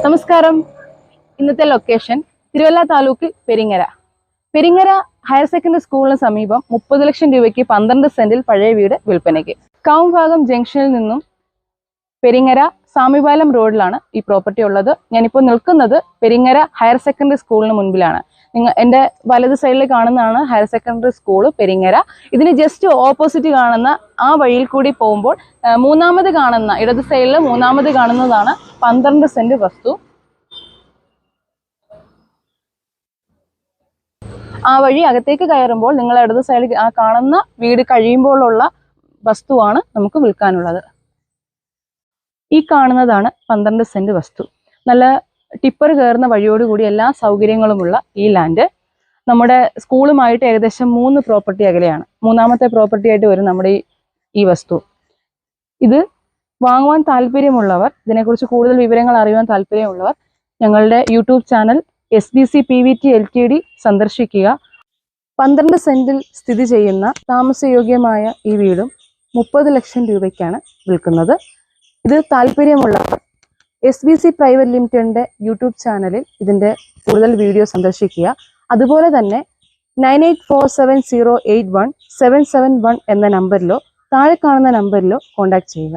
നമസ്കാരം. ഇന്നത്തെ location Thiruvalla taluk Peringara higher secondary സ്കൂളിന് സമീപം 30 ലക്ഷം രൂപയ്ക്ക് 12 സെന്റിൽ പഴയ വീട് വിൽപ്പനയ്ക്ക്. കാവുംഭാഗം ജംഗ്ഷനിൽ നിന്നും പെരിങ്ങര സാമിപാലം റോഡിലാണ് ഈ പ്രോപ്പർട്ടി ഉള്ളത്. ഞാനിപ്പോൾ നിൽക്കുന്നത് പെരിങ്ങര ഹയർ സെക്കൻഡറി സ്കൂളിന് മുൻപിലാണ്. എൻ്റെ വലത് സൈഡിൽ കാണുന്നതാണ് ഹയർ സെക്കൻഡറി സ്കൂൾ പെരിങ്ങര. ഇതിന് ജസ്റ്റ് ഓപ്പോസിറ്റ് കാണുന്ന ആ വഴിയിൽ കൂടി പോകുമ്പോൾ മൂന്നാമത് കാണുന്ന ഇടത് സൈഡിൽ മൂന്നാമത് കാണുന്നതാണ് 12 സെന്റ് വസ്തു. ആ വഴി അകത്തേക്ക് കയറുമ്പോൾ നിങ്ങൾ ഇടത് സൈഡിൽ ആ കാണുന്ന വീട് കഴിയുമ്പോഴുള്ള വസ്തുവാണ് നമുക്ക് വിൽക്കാനുള്ളത്. ഈ കാണുന്നതാണ് 12 സെന്റ് വസ്തു. നല്ല ടിപ്പർ കയറുന്ന വഴിയോടുകൂടി എല്ലാ സൗകര്യങ്ങളുമുള്ള ഈ ലാൻഡ് നമ്മുടെ സ്കൂളുമായിട്ട് ഏകദേശം 3 പ്രോപ്പർട്ടി അകലെയാണ്. മൂന്നാമത്തെ പ്രോപ്പർട്ടി ആയിട്ട് വരും നമ്മുടെ ഈ വസ്തു. ഇത് വാങ്ങുവാൻ താല്പര്യമുള്ളവർ, ഇതിനെക്കുറിച്ച് കൂടുതൽ വിവരങ്ങൾ അറിയുവാൻ താല്പര്യമുള്ളവർ ഞങ്ങളുടെ YouTube channel SBC PVT LTD സന്ദർശിക്കുക. 12 സെന്റിൽ സ്ഥിതി ചെയ്യുന്ന താമസയോഗ്യമായ ഈ വീടും 30 ലക്ഷം രൂപയ്ക്കാണ് വിൽക്കുന്നത്. ഇത് താല്പര്യമുള്ളവർ SBC പ്രൈവറ്റ് ലിമിറ്റഡിന്റെ യൂട്യൂബ് ചാനലിൽ ഇതിന്റെ കൂടുതൽ വീഡിയോ സന്ദർശിക്കുക. അതുപോലെ തന്നെ 9847081771 എന്ന നമ്പറിലോ താഴെ കാണുന്ന നമ്പറിലോ കോൺടാക്ട് ചെയ്യുക.